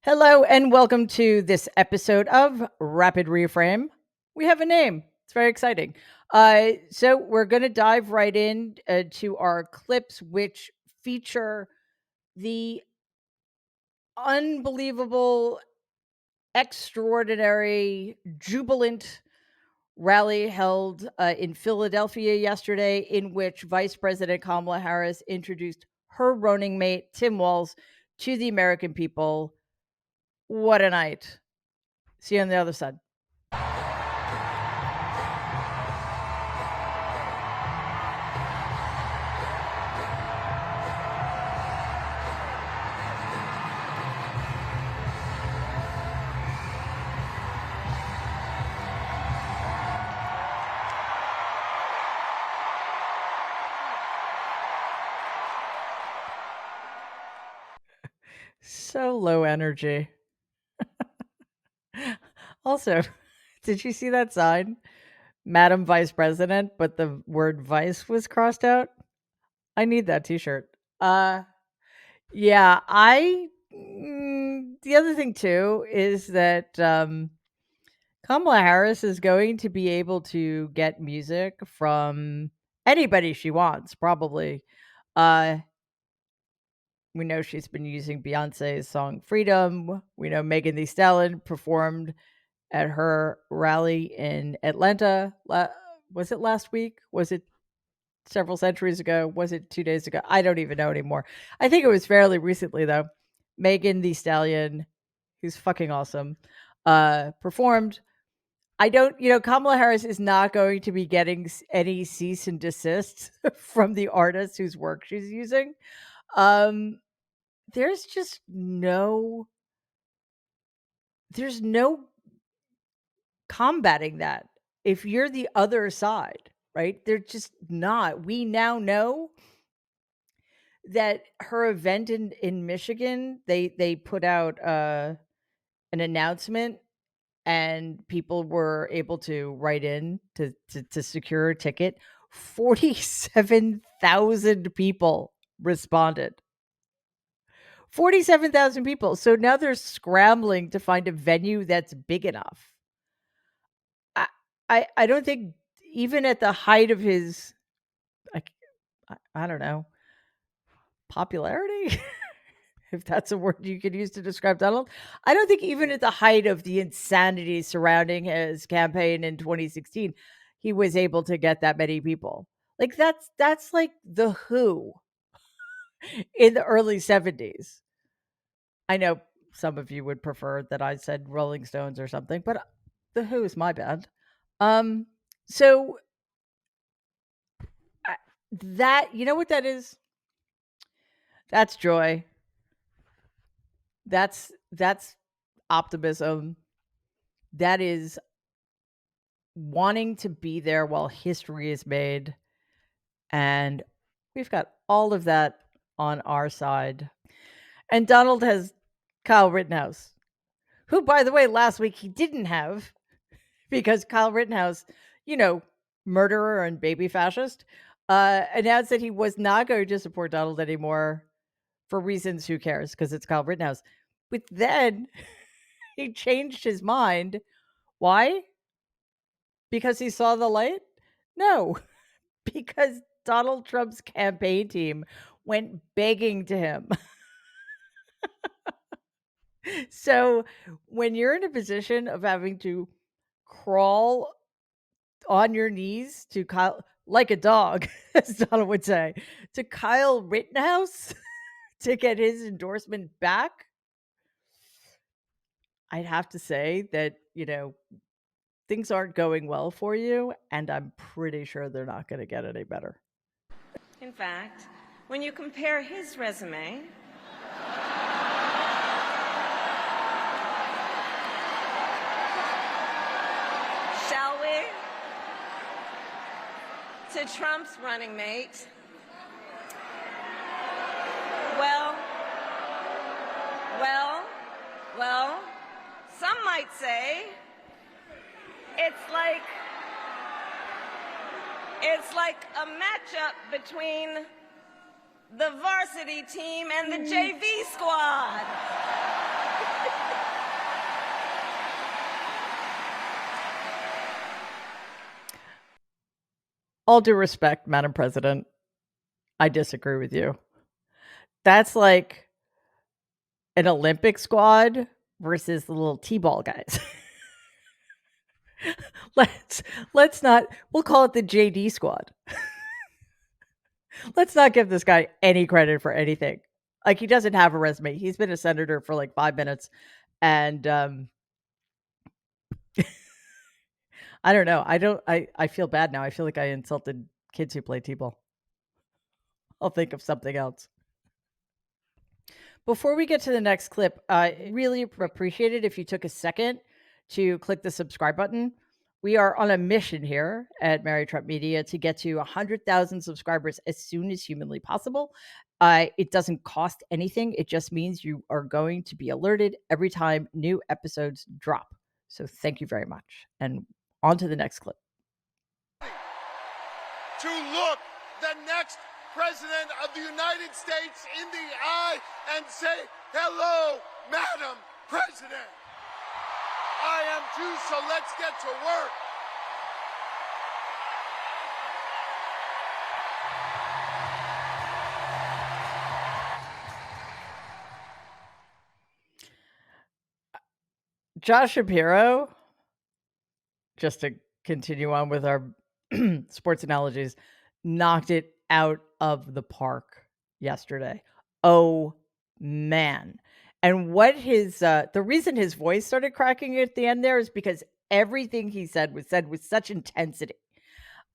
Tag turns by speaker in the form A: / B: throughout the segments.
A: Hello and welcome to this episode of Rapid Reframe. We have a name. It's very exciting. So we're going to dive right in to our clips, which feature the unbelievable, extraordinary, jubilant rally held in Philadelphia yesterday, in which Vice President Kamala Harris introduced her running mate, Tim Walz, to the American people. What a night. See you on the other side. So low energy. Also, did you see that sign? Madam Vice President, but the word vice was crossed out. I need that t-shirt. Uh yeah, the other thing too is that Kamala Harris is going to be able to get music from anybody she wants, probably. Uh we know she's been using Beyonce's song Freedom. We know Megan Thee Stallion performed at her rally in Atlanta. Was it last week? Was it several centuries ago? Was it 2 days ago? I don't even know anymore. I think it was fairly recently, though. Megan Thee Stallion, who's fucking awesome, performed. I don't, Kamala Harris is not going to be getting any cease and desist from the artist whose work she's using. There's just there's no combating that. If you're the other side, right? They're just not. We now know that her event in Michigan, they put out an announcement and people were able to write in to secure a ticket. 47,000 people responded. 47,000 people. So now they're scrambling to find a venue that's big enough. I don't think even at the height of his, I don't know, popularity, if that's a word you could use to describe Donald. I don't think even at the height of the insanity surrounding his campaign in 2016, he was able to get that many people. Like that's like the Who in the early 70s. I know some of you would prefer that I said Rolling Stones or something, but the Who is my band. So that, you know what that is? That's joy. That's optimism. That is wanting to be there while history is made. And we've got all of that on our side. And Donald has Kyle Rittenhouse, who, by the way, last week he didn't have because Kyle Rittenhouse, murderer and baby fascist, announced that he was not going to support Donald anymore for reasons who cares, because it's Kyle Rittenhouse. But then he changed his mind. Why? Because he saw the light? No, because Donald Trump's campaign team went begging to him. So when you're in a position of having to crawl on your knees to Kyle, like a dog, as Donald would say, to Kyle Rittenhouse to get his endorsement back, I'd have to say that, things aren't going well for you, and I'm pretty sure they're not going to get any better.
B: In fact, when you compare his resume shall we, to Trump's running mate, well, some might say it's like a matchup between the varsity team and the JV squad.
A: All due respect, Madam President, I disagree with you. That's like an Olympic squad versus the little T-ball guys. let's not. We'll call it the JD squad. Let's not give this guy any credit for anything. Like, he doesn't have a resume. He's been a senator for like 5 minutes, and I don't know. I feel bad now. I feel like I insulted kids who play T-ball. I'll think of something else. Before we get to the next clip, I really appreciate it if you took a second to click the subscribe button. We are on a mission here at Mary Trump Media to get to 100,000 subscribers as soon as humanly possible. It doesn't cost anything. It just means you are going to be alerted every time new episodes drop. So thank you very much. And on to the next clip.
C: To look the next President of the United States in the eye and say, "Hello, Madam President. I am too, so let's get to work."
A: Josh Shapiro, just to continue on with our sports analogies, knocked it out of the park yesterday. Oh, man. And what the reason his voice started cracking at the end there is because everything he said was said with such intensity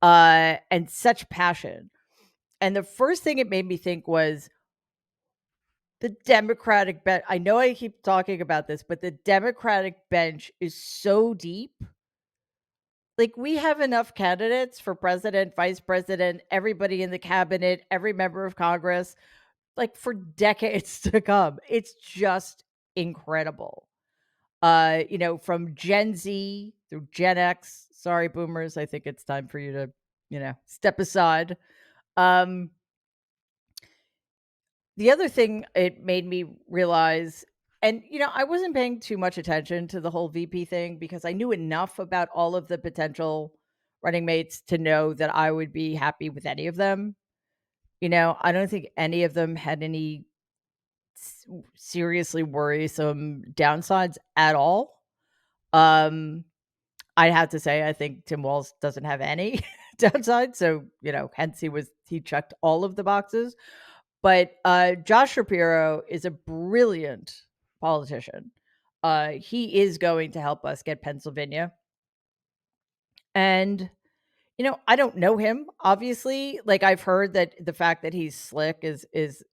A: and such passion. And the first thing it made me think was the Democratic bench. I know I keep talking about this, but the Democratic bench is so deep. Like, we have enough candidates for president, vice president, everybody in the cabinet, every member of Congress, like, for decades to come. It's just incredible. From Gen Z through Gen X. Sorry, boomers. I think it's time for you to, step aside. The other thing it made me realize, and I wasn't paying too much attention to the whole VP thing because I knew enough about all of the potential running mates to know that I would be happy with any of them. I don't think any of them had any seriously worrisome downsides at all. I'd have to say I think Tim Walz doesn't have any downside. So, hence he checked all of the boxes. But Josh Shapiro is a brilliant politician. He is going to help us get Pennsylvania. And, I don't know him, obviously. Like, I've heard that the fact that he's slick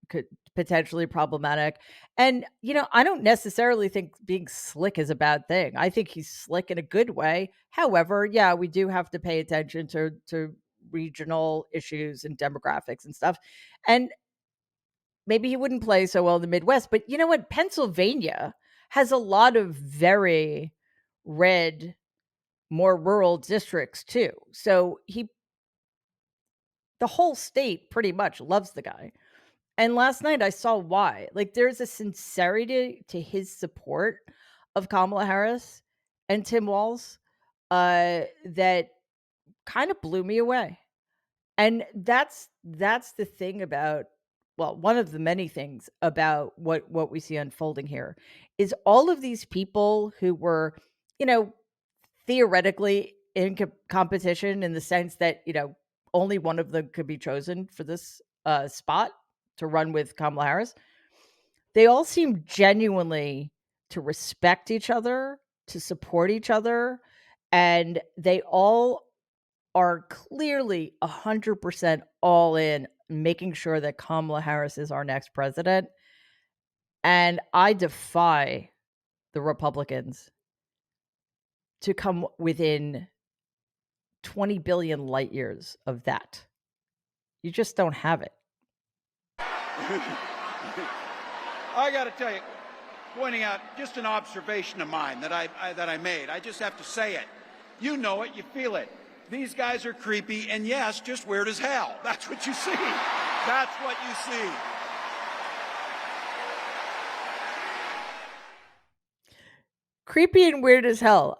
A: could potentially problematic. And, I don't necessarily think being slick is a bad thing. I think he's slick in a good way. However, yeah, we do have to pay attention to regional issues and demographics and stuff. And maybe he wouldn't play so well in the Midwest, but you know what? Pennsylvania has a lot of very red, more rural districts too. So the whole state pretty much loves the guy. And last night I saw why. Like, there's a sincerity to his support of Kamala Harris and Tim Walz that kind of blew me away. And that's the thing about, well, one of the many things about what we see unfolding here is all of these people who were, theoretically in competition in the sense that, only one of them could be chosen for this spot to run with Kamala Harris. They all seem genuinely to respect each other, to support each other, and they all are clearly 100% all in making sure that Kamala Harris is our next president. And I defy the Republicans to come within 20 billion light years of that. You just don't have it.
D: I got to tell you, pointing out just an observation of mine that I made. I just have to say it. You know it, you feel it. These guys are creepy, and yes, just weird as hell. That's what you see. That's what you see.
A: Creepy and weird as hell.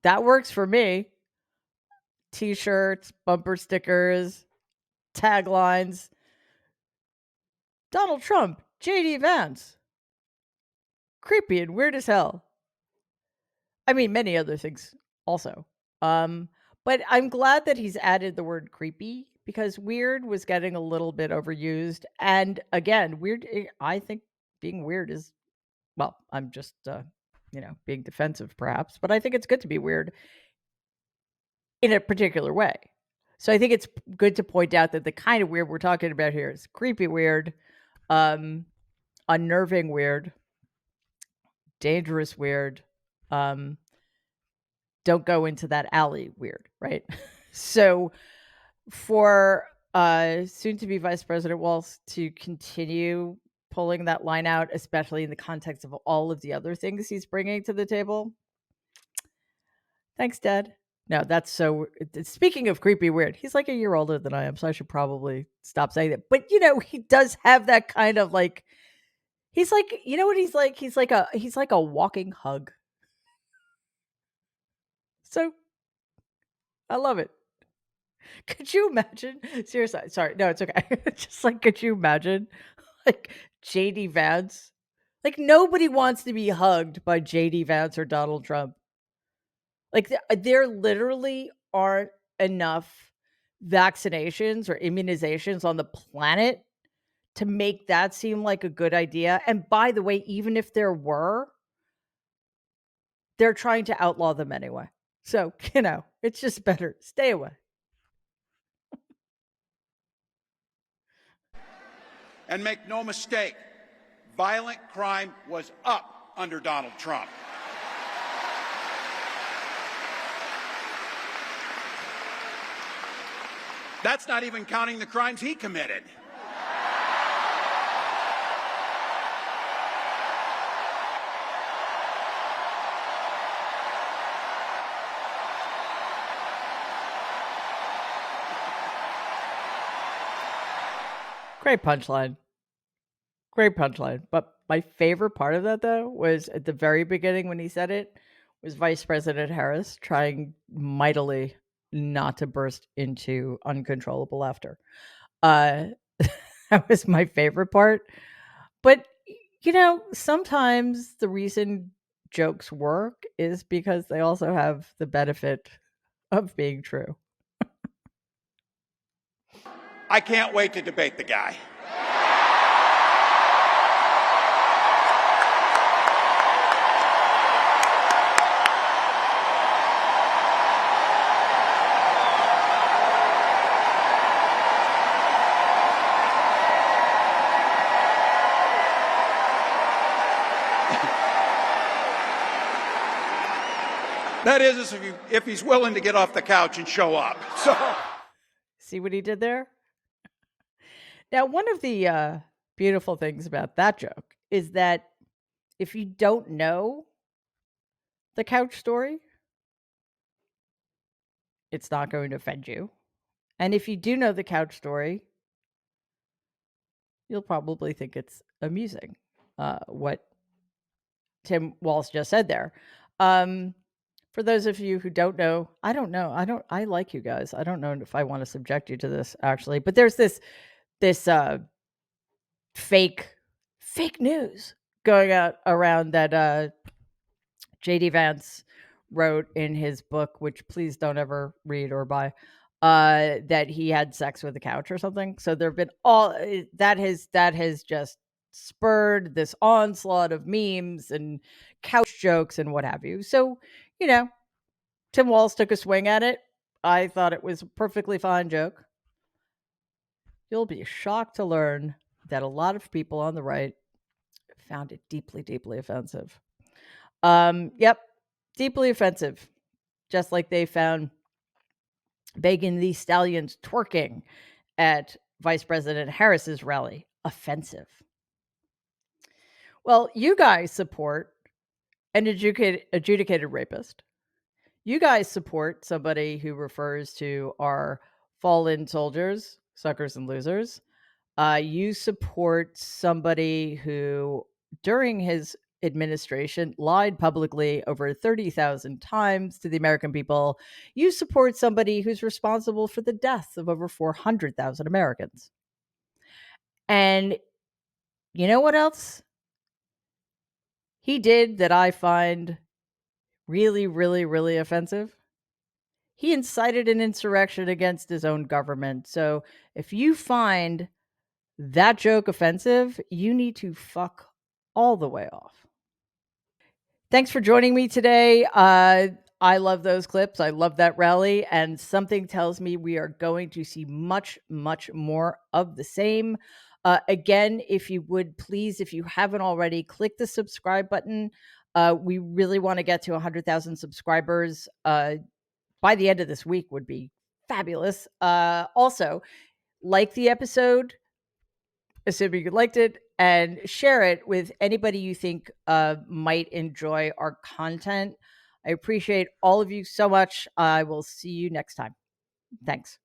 A: That works for me. t-shirts, bumper stickers, taglines. Donald Trump, JD Vance. Creepy and weird as hell. I mean, many other things also. Um, but I'm glad that he's added the word creepy because weird was getting a little bit overused. And again, I think being weird is, well, I'm just, being defensive perhaps, but I think it's good to be weird in a particular way. So I think it's good to point out that the kind of weird we're talking about here is creepy weird, um, unnerving weird, dangerous weird, um, don't go into that alley weird, right? So for soon to be Vice President Walz to continue pulling that line out, especially in the context of all of the other things he's bringing to the table. Thanks, Dad. No, that's so. Speaking of creepy weird, he's like a year older than I am, so I should probably stop saying that. But he does have that kind of like. He's like, you know what he's like? He's like a walking hug. So I love it. Could you imagine? Seriously, sorry. No, it's okay. Just like, could you imagine? Like JD Vance? Like nobody wants to be hugged by JD Vance or Donald Trump. Like there literally aren't enough vaccinations or immunizations on the planet to make that seem like a good idea. And by the way, even if there were, they're trying to outlaw them anyway. So, it's just better. Stay away.
D: And make no mistake, violent crime was up under Donald Trump. That's not even counting the crimes he committed.
A: Great punchline. Great punchline. But my favorite part of that, though, was at the very beginning when he said it, was Vice President Harris trying mightily not to burst into uncontrollable laughter. That was my favorite part. But, sometimes the reason jokes work is because they also have the benefit of being true.
D: I can't wait to debate the guy. That is, if he's willing to get off the couch and show up. So,
A: see what he did there? Now, one of the beautiful things about that joke is that if you don't know the couch story, it's not going to offend you. And if you do know the couch story, you'll probably think it's amusing, what Tim Walz just said there. For those of you who don't know, I like you guys. I don't know if I want to subject you to this actually, but there's this fake news going out around that JD Vance wrote in his book, which please don't ever read or buy, that he had sex with a couch or something. So there've been that has just spurred this onslaught of memes and couch jokes and what have you. So, Tim Walz took a swing at it. I thought it was a perfectly fine joke. You'll be shocked to learn that a lot of people on the right found it deeply, deeply offensive. Yep, deeply offensive. Just like they found Megan Thee Stallions twerking at Vice President Harris's rally offensive. Well, you guys support an adjudicated rapist. You guys support somebody who refers to our fallen soldiers, suckers and losers. You support somebody who, during his administration lied publicly over 30,000 times to the American people, you support somebody who's responsible for the death of over 400,000 Americans. And you know what else he did that I find really, really, really offensive? He incited an insurrection against his own government. So if you find that joke offensive, you need to fuck all the way off. Thanks for joining me today. I love those clips. I love that rally. And something tells me we are going to see much, much more of the same. Again, if you would please, if you haven't already, click the subscribe button. We really want to get to 100,000 subscribers by the end of this week would be fabulous. Also, like the episode, assuming you liked it, and share it with anybody you think might enjoy our content. I appreciate all of you so much. I will see you next time. Thanks.